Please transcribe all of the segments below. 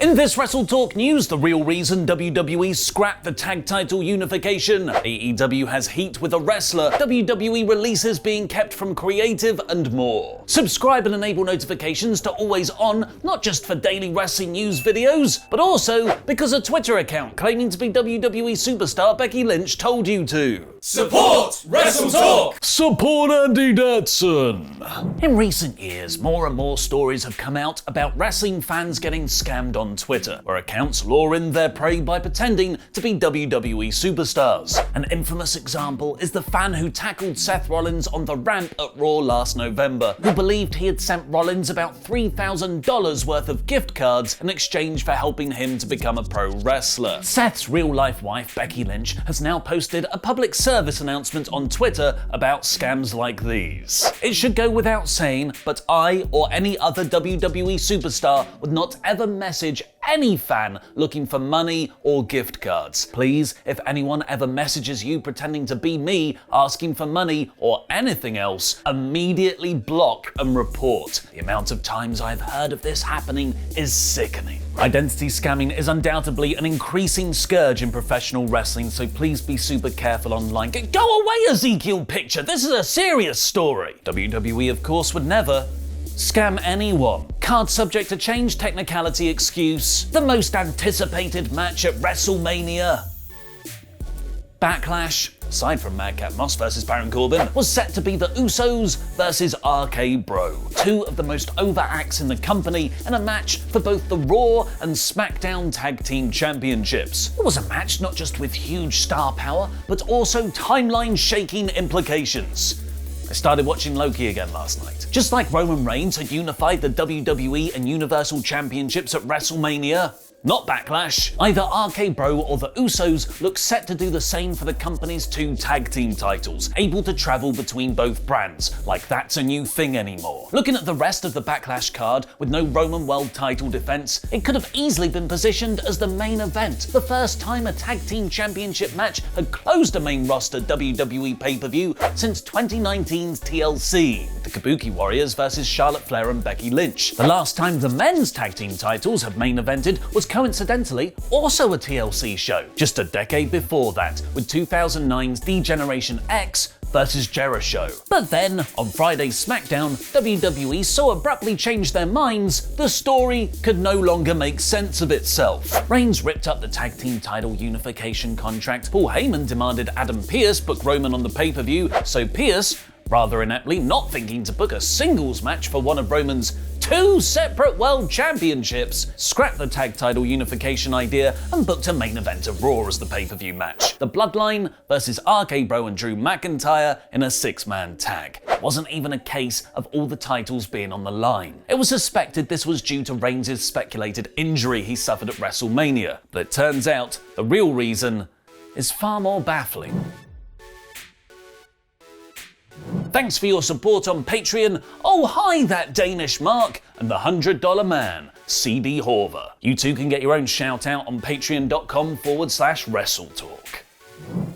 In this WrestleTalk news, the real reason WWE scrapped the tag title unification, AEW has heat with a wrestler, WWE releases being kept from creative, and more. Subscribe and enable notifications to always on, not just for daily wrestling news videos, but also because a Twitter account claiming to be WWE superstar Becky Lynch told you to. Support WrestleTalk! Support Andy Datson! In recent years, more and more stories have come out about wrestling fans getting scammed on Twitter, where accounts lure in their prey by pretending to be WWE superstars. An infamous example is the fan who tackled Seth Rollins on the ramp at Raw last November, who believed he had sent Rollins about $3,000 worth of gift cards in exchange for helping him to become a pro wrestler. Seth's real-life wife, Becky Lynch, has now posted a public service announcement on Twitter about scams like these. It should go without saying, but I or any other WWE superstar would not ever message any fan looking for money or gift cards. Please, if anyone ever messages you pretending to be me, asking for money or anything else, immediately block and report. The amount of times I've heard of this happening is sickening. Identity scamming is undoubtedly an increasing scourge in professional wrestling, so please be super careful online. Go away, Ezekiel Picture! This is a serious story! WWE, of course, would never scam anyone. Card subject to change, technicality excuse. The most anticipated match at WrestleMania. Backlash, aside from Madcap Moss versus Baron Corbin, was set to be the Usos versus RK Bro, two of the most over acts in the company, in a match for both the Raw and SmackDown Tag Team Championships. It was a match not just with huge star power, but also timeline-shaking implications. I started watching Loki again last night. Just like Roman Reigns had unified the WWE and Universal Championships at WrestleMania, not Backlash, either RK Bro or the Usos look set to do the same for the company's two tag team titles, able to travel between both brands, like that's a new thing anymore. Looking at the rest of the Backlash card, with no Roman World title defense, it could have easily been positioned as the main event, the first time a tag team championship match had closed a main roster WWE pay-per-view since 2019's TLC, the Kabuki Warriors versus Charlotte Flair and Becky Lynch. The last time the men's tag team titles have main evented was coincidentally also a TLC show, just a decade before that, with 2009's D-Generation X versus Jericho. But then, on Friday's SmackDown, WWE so abruptly changed their minds, the story could no longer make sense of itself. Reigns ripped up the tag team title unification contract, Paul Heyman demanded Adam Pearce book Roman on the pay-per-view, so Pearce, rather ineptly not thinking to book a singles match for one of Roman's two separate world championships, scrapped the tag title unification idea and booked a main event of Raw as the pay-per-view match. The Bloodline versus RK Bro and Drew McIntyre in a six-man tag. It wasn't even a case of all the titles being on the line. It was suspected this was due to Reigns' speculated injury he suffered at WrestleMania, but it turns out the real reason is far more baffling. Thanks for your support on Patreon. Oh hi, that Danish Mark and the $100 man, CD Horver. You too can get your own shout out on patreon.com/WrestleTalk.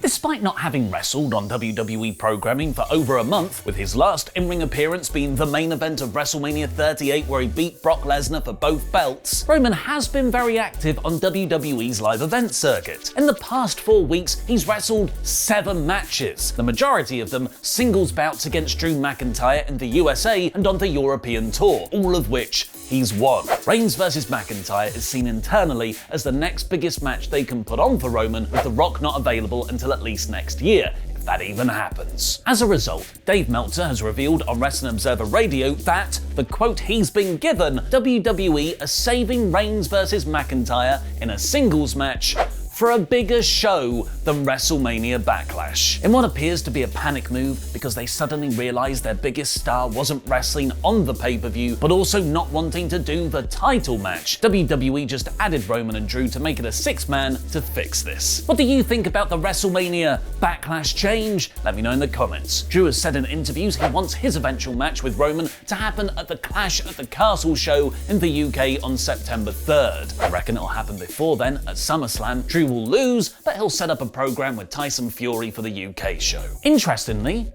Despite not having wrestled on WWE programming for over a month, with his last in-ring appearance being the main event of WrestleMania 38 where he beat Brock Lesnar for both belts, Roman has been very active on WWE's live event circuit. In the past 4 weeks, he's wrestled 7 matches, the majority of them singles bouts against Drew McIntyre in the USA and on the European tour, all of which he's won. Reigns versus McIntyre is seen internally as the next biggest match they can put on for Roman, with The Rock not available until at least next year, if that even happens. As a result, Dave Meltzer has revealed on Wrestling Observer Radio that, the quote he's been given, WWE are saving Reigns versus McIntyre in a singles match for a bigger show than WrestleMania Backlash. In what appears to be a panic move because they suddenly realized their biggest star wasn't wrestling on the pay-per-view, but also not wanting to do the title match, WWE just added Roman and Drew to make it a 6-man to fix this. What do you think about the WrestleMania Backlash change? Let me know in the comments. Drew has said in interviews he wants his eventual match with Roman to happen at the Clash at the Castle show in the UK on September 3rd. I reckon it'll happen before then at SummerSlam. Drew will lose, but he'll set up a program with Tyson Fury for the UK show. Interestingly,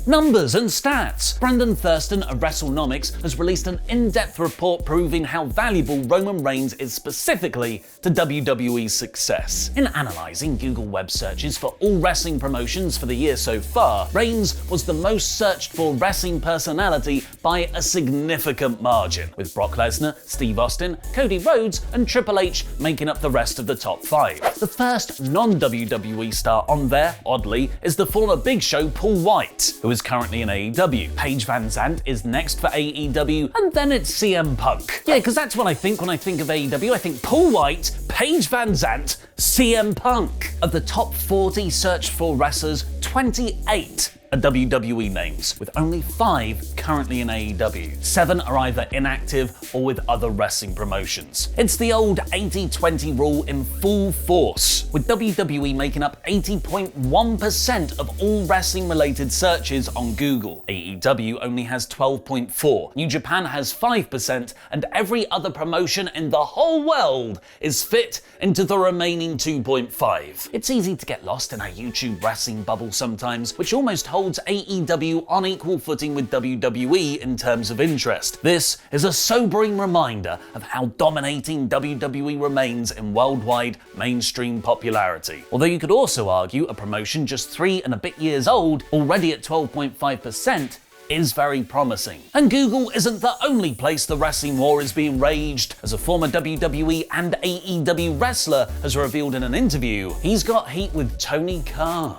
Numbers and stats. Brandon Thurston of WrestleNomics has released an in-depth report proving how valuable Roman Reigns is specifically to WWE's success. In analysing Google web searches for all wrestling promotions for the year so far, Reigns was the most searched for wrestling personality by a significant margin, with Brock Lesnar, Steve Austin, Cody Rhodes and Triple H making up the rest of the top 5. The first non-WWE star on there, oddly, is the former Big Show Paul White, who is currently in AEW. Paige Van Zandt is next for AEW, and then it's CM Punk. Yeah, because that's what I think when I think of AEW. I think Paul White, Paige Van Zandt, CM Punk. Of the top 40 searched for wrestlers, 28 are WWE names, with only 5 currently in AEW. 7 are either inactive or with other wrestling promotions. It's the old 80-20 rule in full force, with WWE making up 80.1% of all wrestling-related searches on Google. AEW only has 12.4%, New Japan has 5%, and every other promotion in the whole world is fit into the remaining 2.5%. It's easy to get lost in our YouTube wrestling bubble sometimes, which almost holds AEW on equal footing with WWE in terms of interest. This is a sobering reminder of how dominating WWE remains in worldwide mainstream popularity. Although you could also argue a promotion just 3 and a bit years old, already at 12.5%, is very promising. And Google isn't the only place the wrestling war is being raged. As a former WWE and AEW wrestler has revealed in an interview, he's got heat with Tony Khan.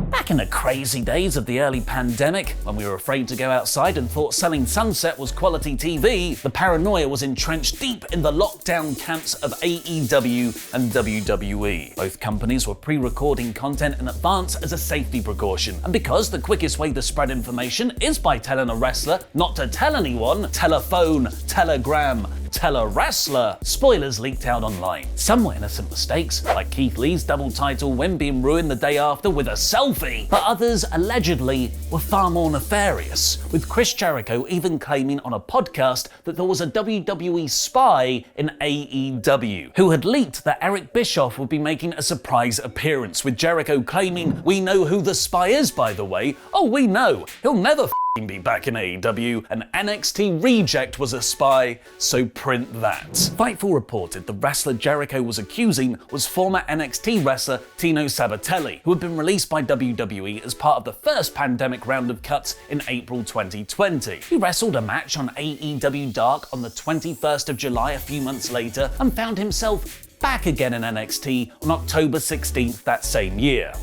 Back in the crazy days of the early pandemic, when we were afraid to go outside and thought selling sunset was quality TV, the paranoia was entrenched deep in the lockdown camps of AEW and WWE. Both companies were pre-recording content in advance as a safety precaution, and because the quickest way to spread information is by telling a wrestler not to tell anyone, telephone, telegram, tell a wrestler, spoilers leaked out online. Some were innocent mistakes, like Keith Lee's double title win being ruined the day after with a selfie, but others allegedly were far more nefarious, with Chris Jericho even claiming on a podcast that there was a WWE spy in AEW, who had leaked that Eric Bischoff would be making a surprise appearance, with Jericho claiming, "We know who the spy is, by the way. Oh, we know. He'll never be back in AEW, an NXT reject was a spy, so print that." Fightful reported the wrestler Jericho was accusing was former NXT wrestler Tino Sabatelli, who had been released by WWE as part of the first pandemic round of cuts in April 2020. He wrestled a match on AEW Dark on the 21st of July a few months later and found himself back again in NXT on October 16th that same year,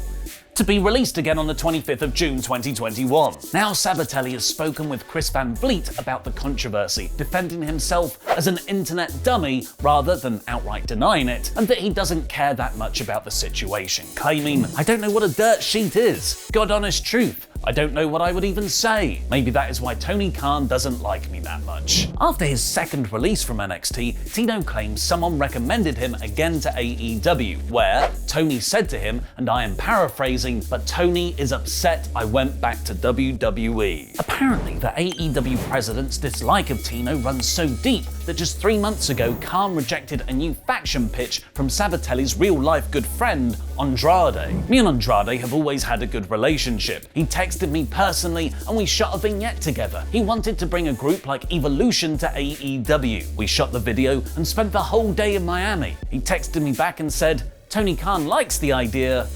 to be released again on the 25th of June 2021. Now Sabatelli has spoken with Chris Van Vliet about the controversy, defending himself as an internet dummy rather than outright denying it, and that he doesn't care that much about the situation, claiming, "I don't know what a dirt sheet is. God honest truth. I don't know what I would even say. Maybe that is why Tony Khan doesn't like me that much." After his second release from NXT, Tino claims someone recommended him again to AEW, where Tony said to him, and I am paraphrasing, "But Tony is upset I went back to WWE." Apparently, the AEW president's dislike of Tino runs so deep that just 3 months ago, Khan rejected a new faction pitch from Sabatelli's real-life good friend, Andrade. Me and Andrade have always had a good relationship. He texted me personally and we shot a vignette together. He wanted to bring a group like Evolution to AEW. We shot the video and spent the whole day in Miami. He texted me back and said, "Tony Khan likes the idea,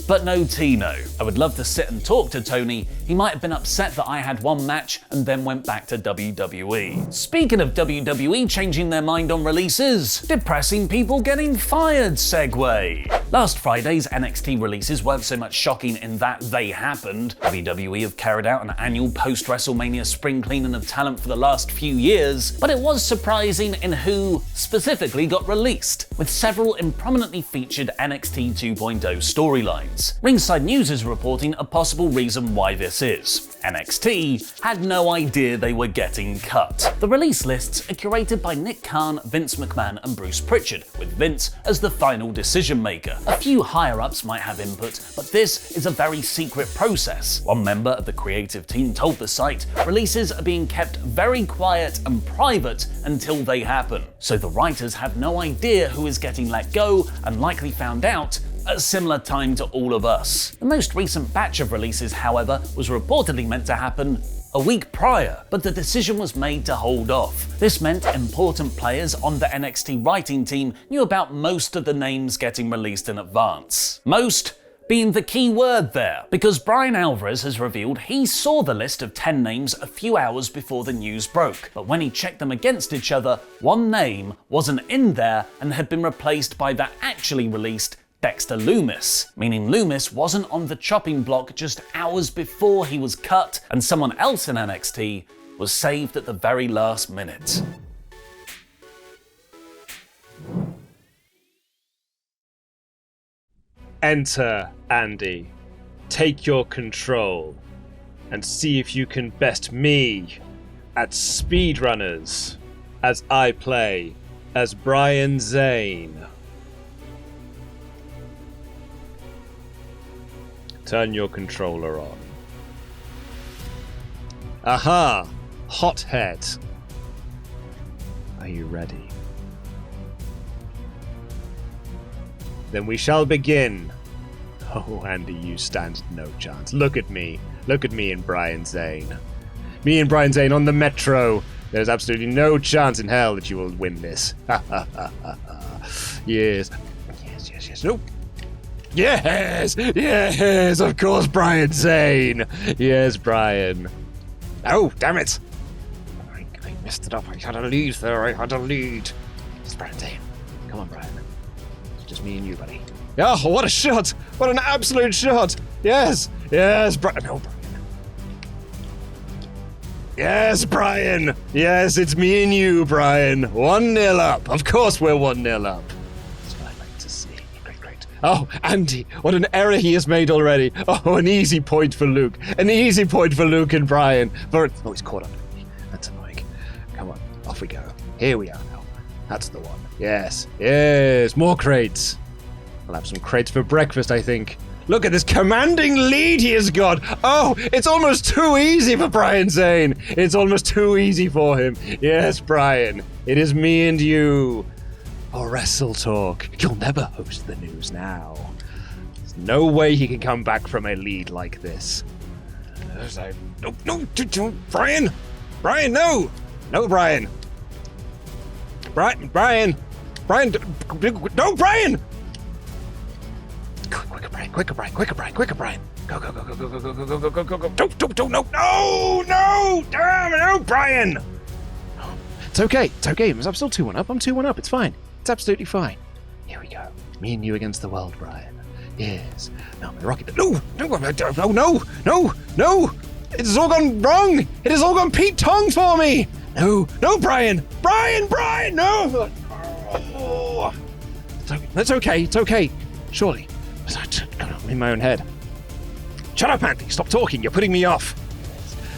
but no Tino." I would love to sit and talk to Tony. He might have been upset that I had one match and then went back to WWE. Speaking of WWE changing their mind on releases, depressing people getting fired segue. Last Friday's NXT releases weren't so much shocking in that they happened. WWE have carried out an annual post-WrestleMania spring cleaning of talent for the last few years, but it was surprising in who specifically got released, with several improminently featured NXT 2.0 storylines. Ringside News is reporting a possible reason why this is. NXT had no idea they were getting cut. The release lists are curated by Nick Khan, Vince McMahon and Bruce Pritchard, with Vince as the final decision maker. A few higher-ups might have input, but this is a very secret process. One member of the creative team told the site, "Releases are being kept very quiet and private until they happen." So the writers have no idea who is getting let go and likely found out at a similar time to all of us. The most recent batch of releases, however, was reportedly meant to happen a week prior, but the decision was made to hold off. This meant important players on the NXT writing team knew about most of the names getting released in advance. Most being the key word there, because Brian Alvarez has revealed he saw the list of 10 names a few hours before the news broke, but when he checked them against each other, one name wasn't in there and had been replaced by the actually released Dexter Lumis, meaning Lumis wasn't on the chopping block just hours before he was cut, and someone else in NXT was saved at the very last minute. Enter, Andy. Take your control and see if you can best me at Speedrunners as I play as Brian Zane. Turn your controller on. Aha! Hothead. Are you ready? Then we shall begin. Oh, Andy, you stand no chance. Look at me. Look at me and Brian Zane. Me and Brian Zane on the Metro. There's absolutely no chance in hell that you will win this. Ha ha ha ha ha. Yes. Yes, yes, yes. No. Yes! Yes! Of course, Brian Zane! Yes, Brian. Oh, damn it! I messed it up. I had a lead there. I had a lead. It's Brian Zane. Come on, Brian. It's just me and you, buddy. Oh, what a shot! What an absolute shot! Yes! Yes, Brian. No, Brian. Yes, Brian! Yes, it's me and you, Brian. 1-0 up. Of course we're 1-0 up. Oh, Andy, what an error he has made already. Oh, an easy point for Luke. An easy point for Luke and Brian. Oh, he's caught up with me. That's annoying. Come on, off we go. Here we are now. That's the one. Yes, yes, more crates. I'll have some crates for breakfast, I think. Look at this commanding lead he has got. Oh, it's almost too easy for Brian Zane. It's almost too easy for him. Yes, Brian, it is me and you. Oh, WrestleTalk. You'll never host the news now. There's no way he can come back from a lead like this. No, Brian! Brian, no! No, Brian! Brian! No, Brian! Quicker, Brian! Go! Don't, no! Damn, no, Brian! It's okay. I'm still 2-1 up. I'm 2-1 up. It's fine. It's absolutely fine. Here we go. Me and you against the world, Brian. Yes. Now I'm gonna rock it. No! It has all gone wrong! It has all gone Pete Tong for me! No, Brian! No! Oh. That's okay. It's okay. Surely. I'm in my own head. Shut up, Andy. Stop talking. You're putting me off.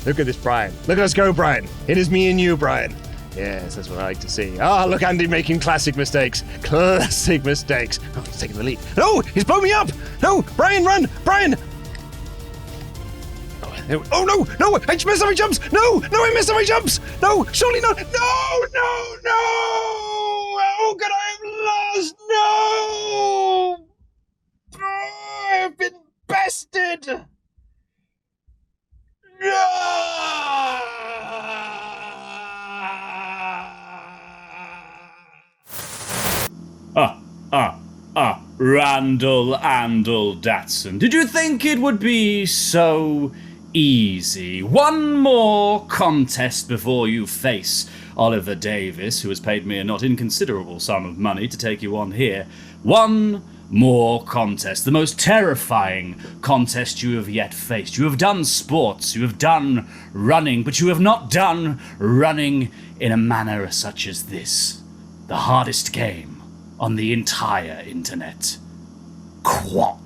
Look at this, Brian. Look at us go, Brian. It is me and you, Brian. Yes, that's what I like to see. Ah, look, Andy making classic mistakes. Classic mistakes. Oh, he's taking the lead. No, he's blown me up. No, Brian, run. Brian. Oh, no, I just messed up my jumps. No, I messed up my jumps. No, surely not. No. Oh, God, I have lost. No. Oh, I have been bested. No. Randall Datson. Did you think it would be so easy? One more contest before you face Oliver Davis, who has paid me a not inconsiderable sum of money to take you on here. One more contest, the most terrifying contest you have yet faced. You have done sports, you have done running, but you have not done running in a manner such as this. The hardest game on the entire internet. Quap.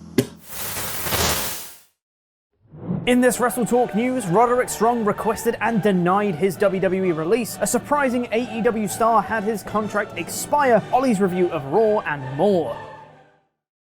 In this WrestleTalk news, Roderick Strong requested and denied his WWE release. A surprising AEW star had his contract expire. Ollie's review of Raw and more.